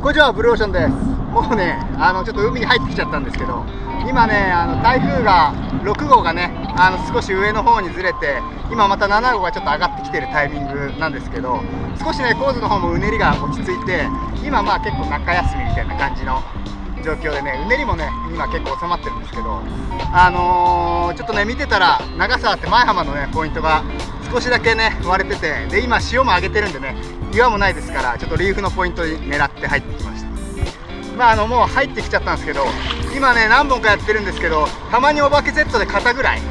こんにちは、ブルーオーシャンです。もうね、ちょっと海に入ってきちゃったんですけど、今ね、台風が6号がね、少し上の方にずれて、今また7号がちょっと上がってきてるタイミングなんですけど、少しね、コーズの方もうねりが落ち着いて、今まあ結構中休みみたいな感じの状況でね、うねりもね、今結構収まってるんですけど、ちょっとね、見てたら、長沢って前浜のね、ポイントが少しだけね、割れてて、で、今潮も上げてるんでね、岩もないですから、ちょっとリーフのポイントに狙って入ってきました。まあもう入ってきちゃったんですけど、今ね何本かやってるんですけど、たまにお化け Z で肩ぐらい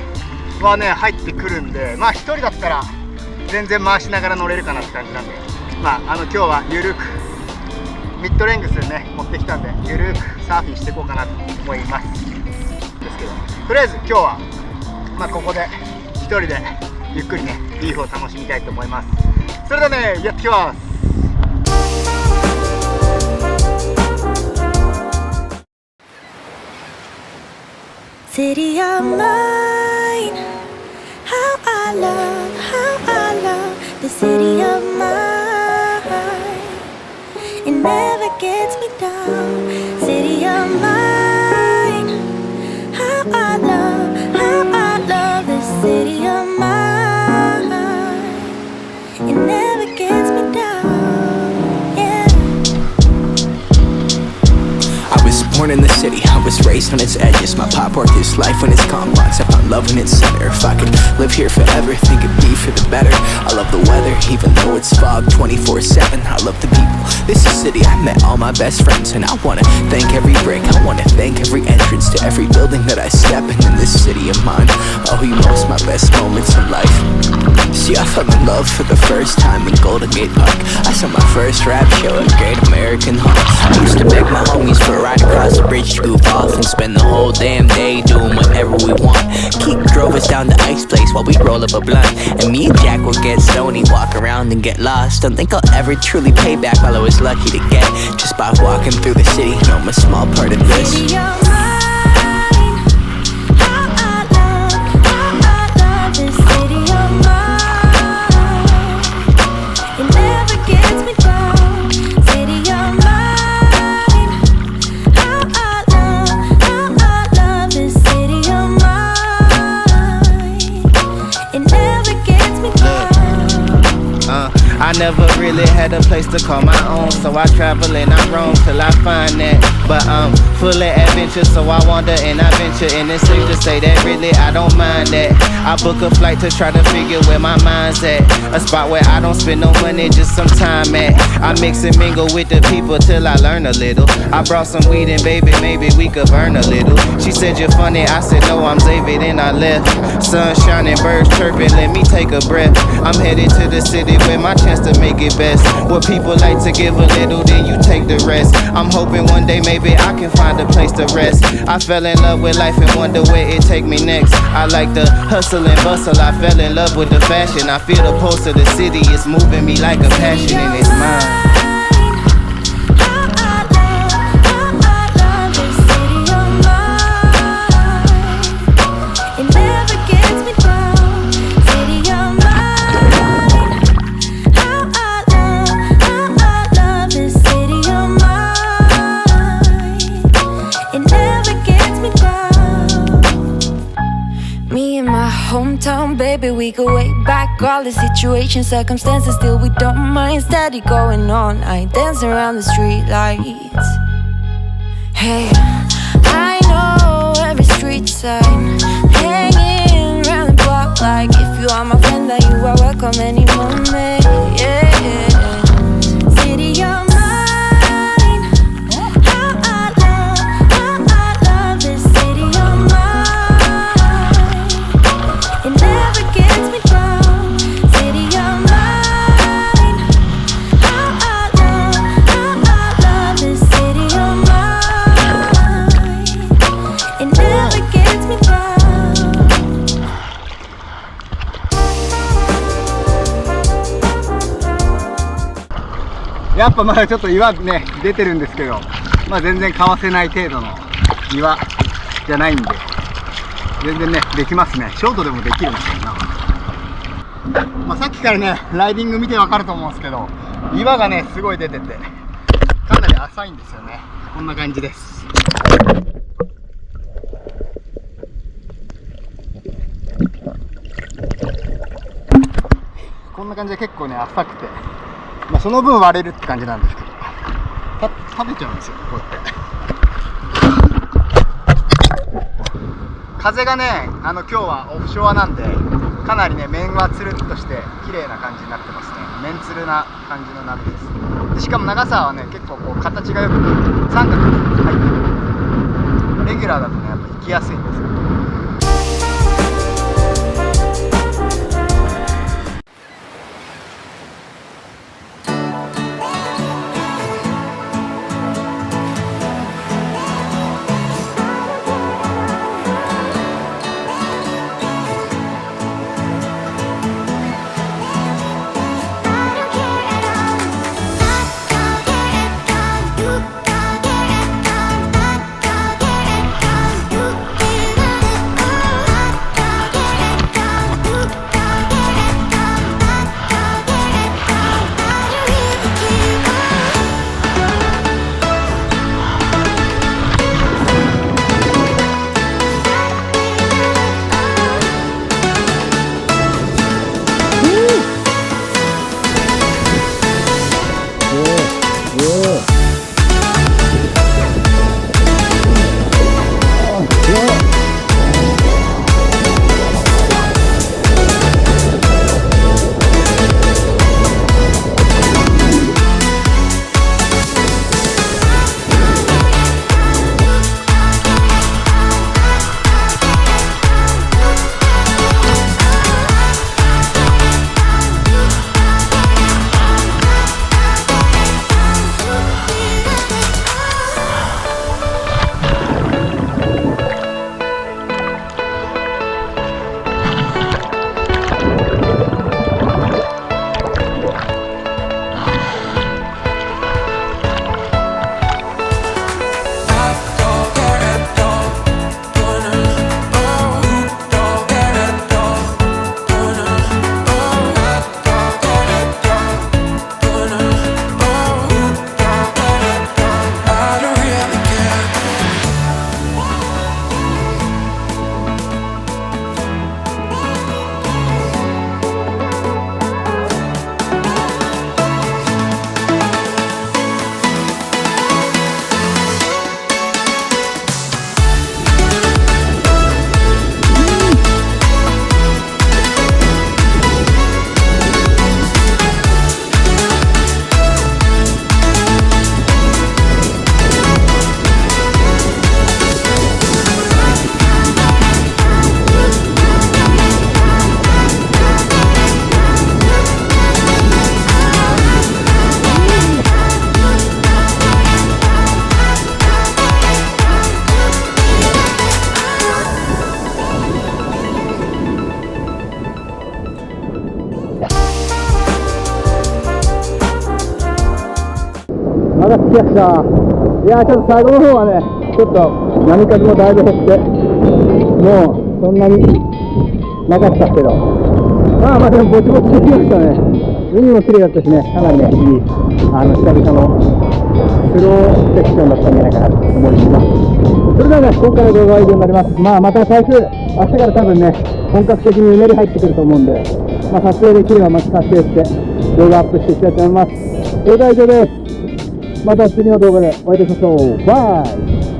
はね入ってくるんで、まあ1人だったら全然回しながら乗れるかなって感じなんで、まあ今日はゆるーくミッドレングスね持ってきたんで、ゆるーくサーフィンしていこうかなと思いますですけど、とりあえず今日はまあここで1人でゆっくりねリーフを楽しみたいと思います。それではね、やってきます。City of mine, how I love the city of mine. It never gets me down. City of mine, how I love the city of mine. It never gets me down, yeah. I was born in the city, I was raised on its edges. My pop worked his life when it's complex. I found love in its center. If I could live here forever, think it'd be for the better. I love the weather, even though it's fog 24/7. I love the people, this is city. I met all my best friends, and I wanna thank every brick. I wanna thank every entrance to every building that I step in this city of mine. Oh, you know it's my best moments in life. See, I fell in love for the first time in Golden Gate Park. I saw my first rap show at Great American Hall. I used to beg my homies for a ride across the bridge to goof off and spend the whole damn day doing whatever we want. Keith drove us down to Ice Place while we roll up a blunt, and me and Jack would get stoney, walk around and get lost. Don't think I'll ever truly pay back all I was lucky to get just by walking through the city. You know, I'm a small part of this. City of mine, how I love the city of mine. It never gets me down. City of mine, how I love the city of mine. It never gets me down. I never really had a place to call my own, so I travel and I roam till I find that. But I'm full of adventure, so I wander and I venture, and it's safe to say that really I don't mind that. I book a flight to try to figure where my mind's at, a spot where I don't spend no money, just some time at. I mix and mingle with the people till I learn a little. I brought some weed and baby, maybe we could burn a little. She said you're funny, I said no, I'm David, and I left. Sun shining, birds chirping, let me take a breath. I'm headed to the city where my chance to make it best. Where people like to give a little, then you take the rest. I'm hoping one day maybe I can find a place to rest. I fell in love with life and wonder where it take me next. I like the hustle and bustle, I fell in love with the fashion. I feel the pulse of the city, it's moving me like a passion, and it's mine. Hometown, baby, we go way back. All the situations, circumstances, still we don't mind. Steady going on, I dance around the street lights. Hey, I know every street sign, hanging around the block like if you are my friend, then you are welcome any moment. Yeah, city of mine, how I love this city of mine. It never gets me down. City of mine, how I love this city of mine. It never gets me down. やっぱまだちょっと岩ね出てるんですけど、まあ全然かわせない程度の岩じゃないんで、全然ねできますね。ショートでもできるんですよな。まあ、さっきからねライディング見てわかると思うんですけど、岩がねすごい出ててかなり浅いんですよね。こんな感じです。こんな感じで結構ね浅くて、まあ、その分割れるって感じなんですけど、食べちゃうんですよこうやって。風がね今日はオフショアなんで、かなりね面はつるっとして綺麗な感じになってますね。面つるな感じの波です。でしかも長さはね結構こう形がよく三角に入ってる。レギュラーだとねやっぱ行きやすいんですよ。まだ着きました。いやー、ちょっと最後の方はね、ちょっと波数もだいぶ減って、もうそんなになかったけど、まあでもぼちぼちできましたね。海も綺麗だったしね、かなりね、いい、久々のスローセクションだったんじゃないかなと思います。それではね、今回の動画は以上になります。また台風、明日から多分ね、本格的にうねり入ってくると思うんで、撮影できればまた撮影して動画アップしていきたいと思います。それでは以上です。また次の動画でお会いいたしましょう。バイ。